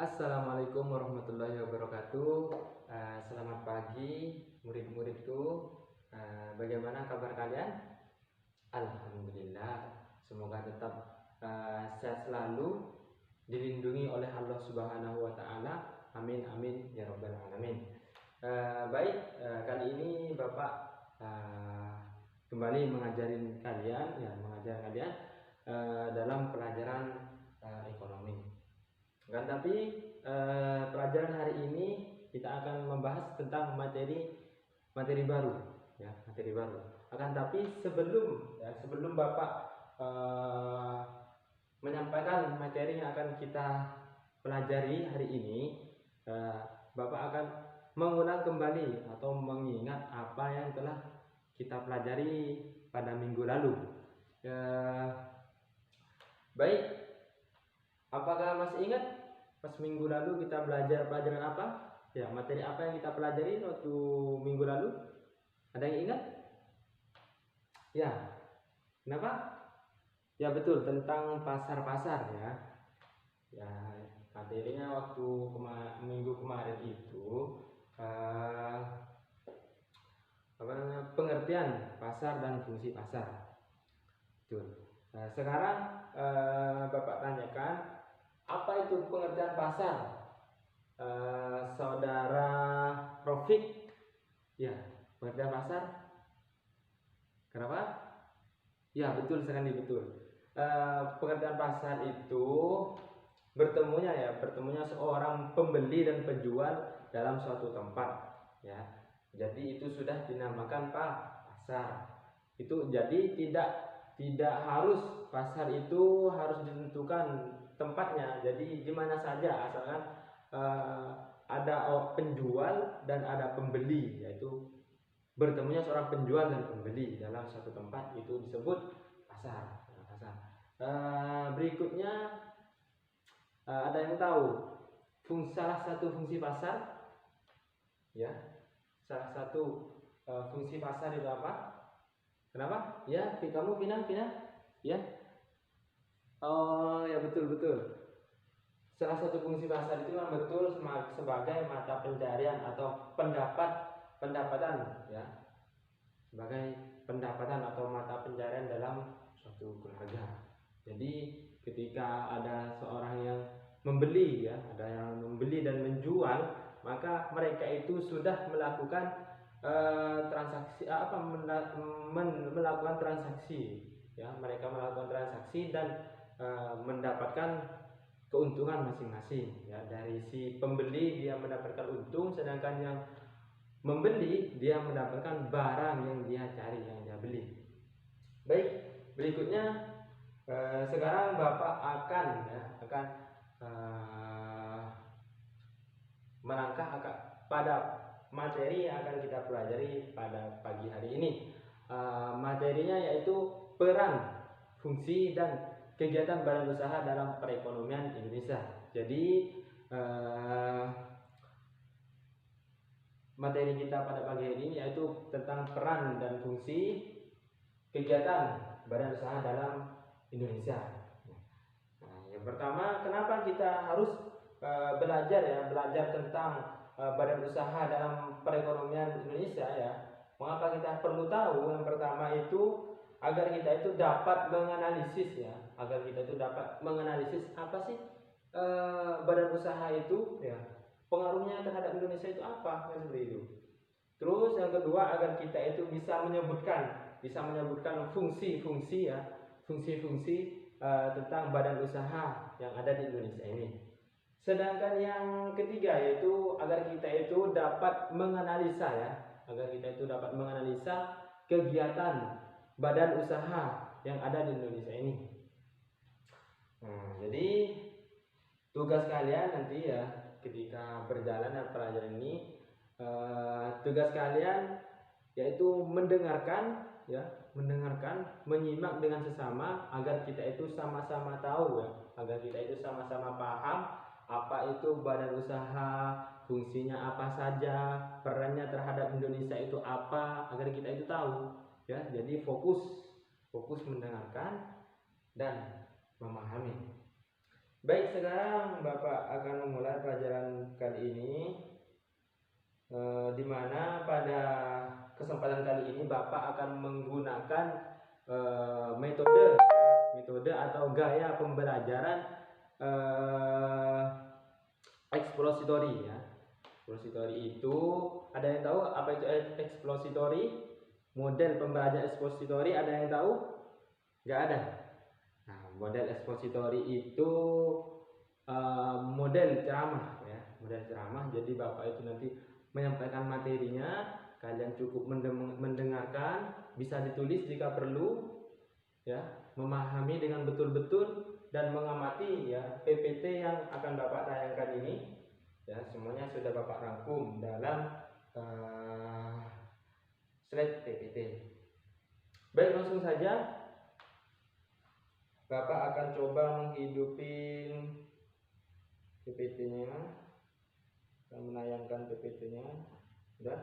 Assalamualaikum warahmatullahi wabarakatuh. Selamat pagi murid-muridku. Bagaimana kabar kalian? Alhamdulillah. Semoga tetap sehat selalu, dilindungi oleh Allah Subhanahu wa taala. Amin amin ya rabbal alamin. Baik, kali ini Bapak kembali mengajar kalian dalam pelajaran ekonomi. Tapi pelajaran hari ini kita akan membahas tentang materi baru, ya, materi baru. Tapi sebelum Bapak menyampaikan materi yang akan kita pelajari hari ini, Bapak akan mengulang kembali atau mengingat apa yang telah kita pelajari pada minggu lalu. Baik, apakah masih ingat pas minggu lalu kita belajar pelajaran apa? Ya, materi apa yang kita pelajari waktu minggu lalu? Ada yang ingat? Ya, kenapa? Ya betul, tentang pasar-pasar ya. Ya, materinya waktu minggu kemarin itu pengertian pasar dan fungsi pasar. Betul. Nah, sekarang Bapak tanyakan, apa itu pengertian pasar? Saudara Profik, ya, pengertian pasar. Kenapa? Ya betul sekali, betul. Pengertian pasar itu bertemunya seorang pembeli dan penjual dalam suatu tempat, ya. Jadi itu sudah dinamakan pasar. Itu jadi tidak harus pasar itu harus ditentukan tempatnya. Jadi di mana saja asalkan ada penjual dan ada pembeli, yaitu bertemunya seorang penjual dan pembeli dalam satu tempat, itu disebut pasar. Berikutnya, ada yang tahu salah satu fungsi pasar? Ya, salah satu fungsi pasar itu apa? Kenapa? Ya, kamu Vina? Ya. Oh, ya betul. Salah satu fungsi pasar itu memang betul sebagai mata pencarian atau pendapatan, ya. Sebagai pendapatan atau mata pencarian dalam suatu keluarga. Jadi ketika ada seorang yang membeli, ya, ada yang membeli dan menjual, maka mereka itu sudah melakukan transaksi melakukan transaksi, ya, mereka melakukan transaksi dan mendapatkan keuntungan masing-masing, ya. Dari si pembeli dia mendapatkan untung, sedangkan yang membeli dia mendapatkan barang yang dia cari, yang dia beli. Baik, berikutnya sekarang Bapak akan melangkah pada materi yang akan kita pelajari pada pagi hari ini. Materinya yaitu peran, fungsi, dan kegiatan badan usaha dalam perekonomian Indonesia. Jadi materi kita pada pagi hari ini yaitu tentang peran dan fungsi kegiatan badan usaha dalam Indonesia. Nah, yang pertama, kenapa kita harus belajar tentang badan usaha dalam perekonomian Indonesia, ya? Mengapa kita perlu tahu? Yang pertama itu agar kita itu dapat menganalisis apa sih badan usaha itu, ya, pengaruhnya terhadap Indonesia itu apa, kan seperti itu. Terus yang kedua, agar kita itu bisa menyebutkan fungsi-fungsi, ya, fungsi-fungsi tentang badan usaha yang ada di Indonesia ini. Sedangkan yang ketiga yaitu agar kita itu dapat menganalisa, kegiatan badan usaha yang ada di Indonesia ini. Nah, jadi tugas kalian nanti, ya, ketika berjalan pelajaran ini, tugas kalian yaitu mendengarkan, menyimak dengan sesama agar kita itu sama-sama tahu, ya, agar kita itu sama-sama paham apa itu badan usaha, fungsinya apa saja, perannya terhadap Indonesia itu apa, agar kita itu tahu, ya. Jadi fokus mendengarkan dan memahami. Baik, sekarang Bapak akan memulai pelajaran kali ini, di mana pada kesempatan kali ini Bapak akan menggunakan metode atau gaya pembelajaran expository ya. Expository itu, ada yang tahu apa itu expository? Model pembelajaran expository ada yang tahu? Nggak ada. Nah, model expository itu model ceramah ya, model ceramah. Jadi Bapak itu nanti menyampaikan materinya, kalian cukup mendengarkan, bisa ditulis jika perlu ya, memahami dengan betul-betul dan mengamati ya PPT yang akan Bapak tayangkan ini ya, semuanya sudah Bapak rangkum dalam slide PPT. Baik, langsung saja Bapak akan coba menghidupin PPT-nya, akan menayangkan PPT-nya. Sudah?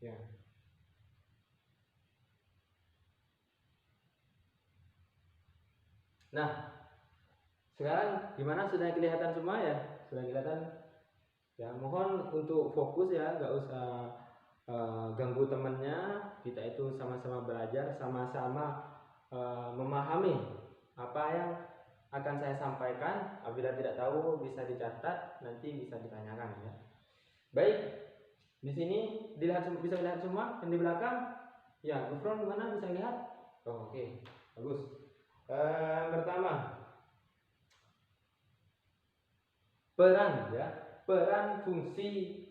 Ya. Nah, sekarang gimana, sudah kelihatan semua ya? Sudah kelihatan? Ya, mohon untuk fokus ya, nggak usah ganggu temannya. Kita itu sama-sama belajar, sama-sama memahami apa yang akan saya sampaikan. Apabila tidak tahu bisa dicatat, nanti bisa ditanyakan ya. Baik, di sini bisa dilihat semua yang di belakang. Ya, Gufron gimana, bisa lihat? Oh, oke. Bagus. Pertama, peran ya, peran, fungsi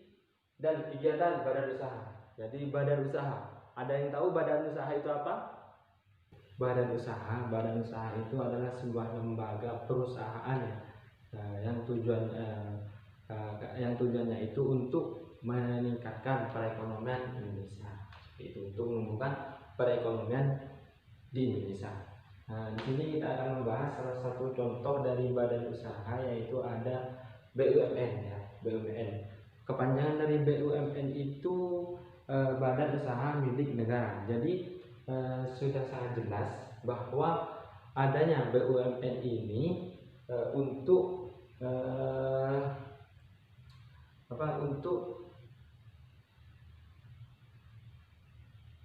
dan kegiatan badan usaha. Jadi badan usaha, ada yang tahu badan usaha itu apa? Badan usaha itu adalah sebuah lembaga perusahaan ya, yang tujuannya itu untuk meningkatkan perekonomian Indonesia. Itu untuk menumbuhkan perekonomian di Indonesia. Nah, di sini kita akan membahas salah satu contoh dari badan usaha, yaitu ada BUMN ya, BUMN. Kepanjangan dari BUMN itu badan usaha milik negara. Jadi sudah sangat jelas bahwa adanya BUMN ini untuk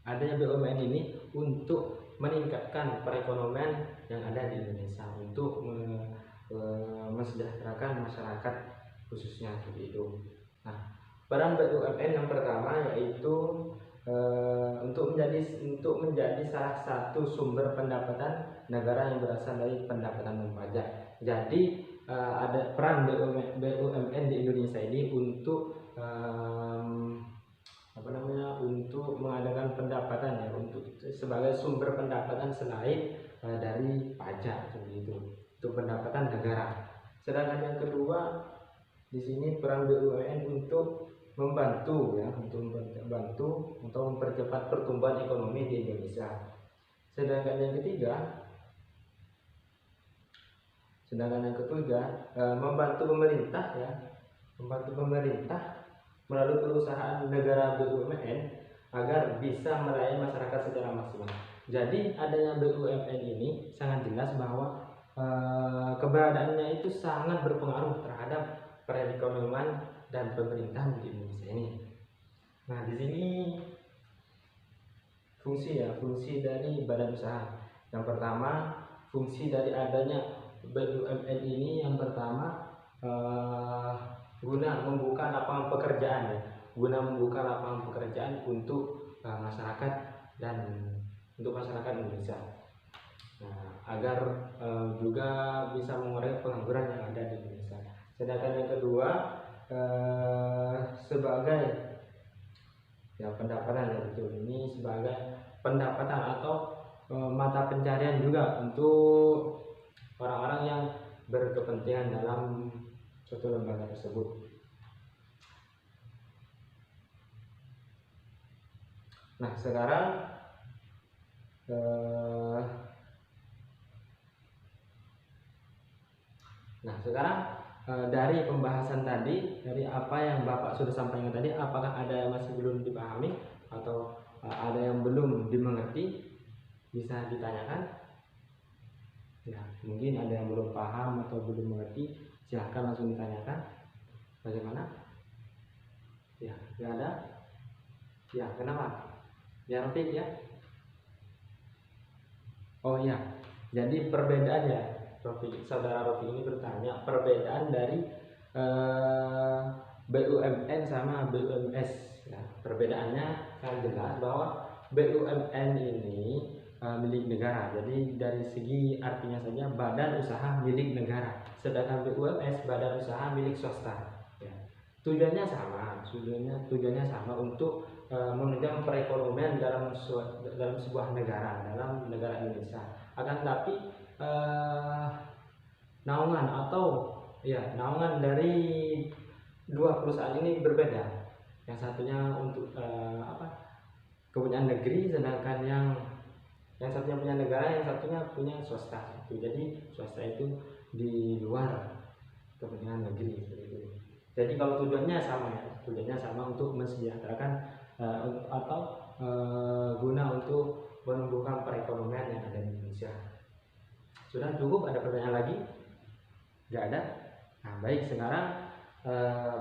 adanya BUMN ini untuk meningkatkan perekonomian yang ada di Indonesia, untuk mesejahterakan masyarakat khususnya seperti itu. Nah, peran BUMN yang pertama yaitu untuk menjadi salah satu sumber pendapatan negara yang berasal dari pendapatan pajak. Jadi ada peran BUMN di Indonesia ini untuk untuk mengadakan pendapatan ya, untuk sebagai sumber pendapatan selain dari pajak seperti itu, untuk pendapatan negara. Sedangkan yang kedua di sini peran BUMN untuk membantu ya, untuk mempercepat pertumbuhan ekonomi di Indonesia. Sedangkan yang ketiga membantu pemerintah ya, melalui perusahaan negara BUMN agar bisa melayani masyarakat secara maksimal. Jadi adanya BUMN ini sangat jelas bahwa keberadaannya itu sangat berpengaruh terhadap perekonomian dan pemerintahan di Indonesia ini. Nah, di sini fungsi dari badan usaha. Yang pertama, fungsi dari adanya BUMN ini yang pertama guna membuka lapangan pekerjaan untuk masyarakat dan untuk masyarakat Indonesia. Nah, agar juga bisa mengurangi pengangguran yang ada di Indonesia. Sedangkan yang kedua sebagai ya pendapatan ya, betul, ini sebagai pendapatan atau mata pencarian juga untuk orang-orang yang berkepentingan dalam suatu lembaga tersebut. Nah, sekarang dari pembahasan tadi, dari apa yang Bapak sudah sampaikan tadi, apakah ada yang masih belum dipahami atau ada yang belum dimengerti? bisa ditanyakan? Ya, mungkin ada yang belum paham atau belum mengerti, silahkan langsung ditanyakan. Bagaimana? Ya, nggak ada? Ya, kenapa? Ya, Rafiq ya? Oh iya, jadi perbedaannya, saudara Rafiq ini bertanya perbedaan dari BUMN sama BUMS. Ya, perbedaannya kan jelas bahwa BUMN ini milik negara. Jadi dari segi artinya saja badan usaha milik negara. Sedangkan BUMS badan usaha milik swasta. Ya. Tujuannya sama untuk menunjang perekonomian dalam sebuah negara, dalam negara Indonesia. Akan tetapi naungan dari dua perusahaan ini berbeda. Yang satunya untuk kepunyaan negeri, sedangkan yang satunya punya negara, yang satunya punya swasta. Jadi swasta itu di luar kepentingan negeri. Jadi kalau tujuannya sama untuk mensejahterakan guna untuk menumbuhkan perekonomian yang ada di Indonesia. Sudah cukup? Ada pertanyaan lagi? Nggak ada? Nah, baik, sekarang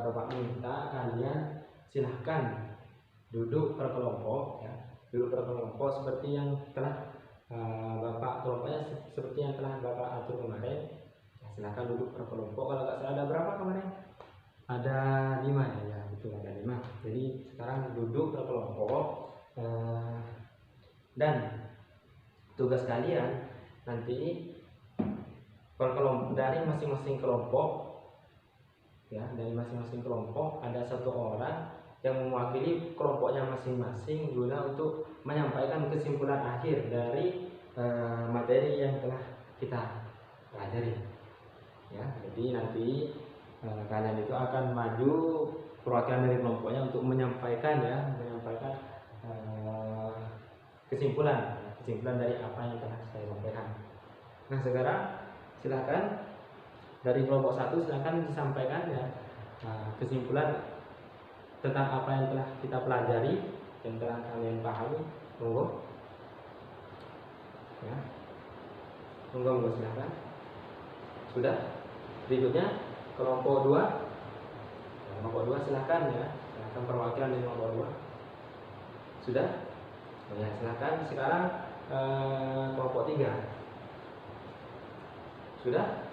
Bapak minta kalian silahkan duduk per kelompok, ya. Duduk per kelompok seperti yang telah Bapak kelompoknya seperti yang telah Bapak atur kemarin. Ya, silahkan duduk per kelompok. Kalau nggak salah ada berapa kemarin? Ada 5 ya, betul, ada 5. Jadi sekarang duduk per kelompok dan tugas kalian nanti dari masing-masing kelompok, ya, dari masing-masing kelompok ada satu orang yang mewakili kelompoknya masing-masing guna untuk menyampaikan kesimpulan akhir dari materi yang telah kita pelajari. Ya, jadi nanti kalian itu akan maju perwakilan dari kelompoknya untuk menyampaikan kesimpulan dari apa yang telah saya sampaikan. Nah, sekarang silakan dari kelompok 1 silakan disampaikan ya kesimpulan tentang apa yang telah kita pelajari, yang telah kalian pahami. Monggo. Ya. Monggo silakan. Sudah? Berikutnya kelompok 2. Kelompok 2 silakan ya. Silakan perwakilan dari kelompok 2. Sudah? Ya, silakan sekarang kelompok 3. Sudah?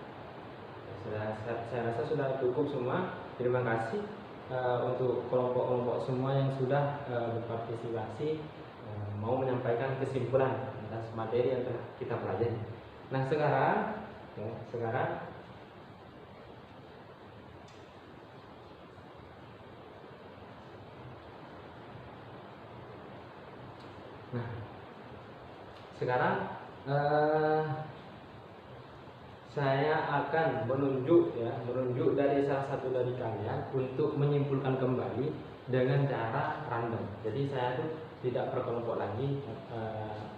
Saya rasa sudah cukup semua. Terima kasih untuk kelompok-kelompok semua yang sudah berpartisipasi mau menyampaikan kesimpulan atas materi yang telah kita pelajari. Nah, sekarang saya akan menunjuk dari salah satu dari kalian untuk menyimpulkan kembali dengan cara random. Jadi saya tuh tidak per kelompok lagi,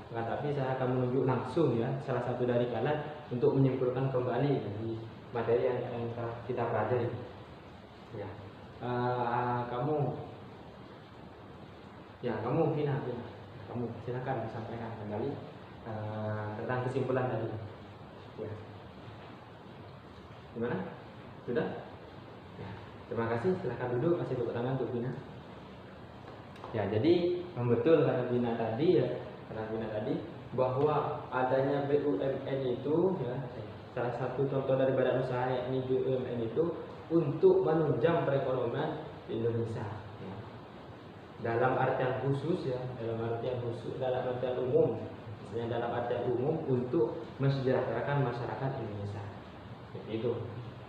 tapi saya akan menunjuk langsung ya salah satu dari kalian untuk menyimpulkan kembali dari materi yang kita pelajari. Ya, kamu Vina, kamu silakan disampaikan kembali tentang kesimpulan tadi. Ya. Gimana? Sudah? Ya, terima kasih. Silahkan duduk. Kasih tepuk tangan untuk Vina. Ya, jadi betul kata Vina tadi bahwa adanya BUMN itu ya salah satu contoh dari badan usaha yakni BUMN itu untuk menunjang perekonomian di Indonesia. Ya. Dalam artian khusus ya, dalam artian umum, misalnya dalam artian umum untuk mensejahterakan masyarakat Indonesia. Itu.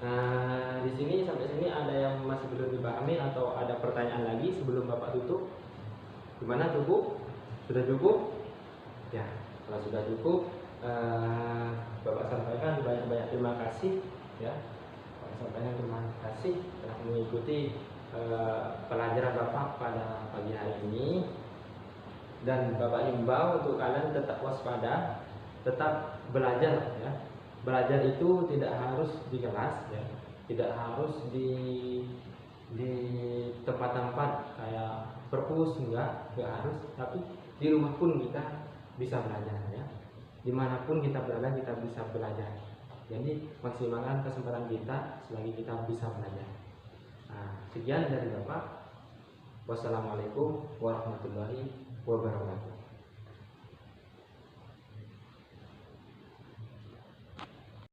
Nah, di sini sampai sini ada yang masih belum dipahami atau ada pertanyaan lagi sebelum Bapak tutup? Gimana, cukup? Sudah cukup? Ya, kalau sudah cukup, Bapak sampaikan banyak-banyak terima kasih ya. Bapak sampaikan terima kasih telah mengikuti pelajaran Bapak pada pagi hari ini, dan Bapak himbau untuk kalian tetap waspada, tetap belajar ya. Belajar itu tidak harus di kelas ya, tidak harus di tempat-tempat kayak perpus, enggak harus, tapi di rumah pun kita bisa belajar ya. Dimanapun kita berada kita bisa belajar. Jadi maksimalkan kesempatan kita selagi kita bisa belajar. Nah, sekian dari Bapak. Wassalamualaikum warahmatullahi wabarakatuh.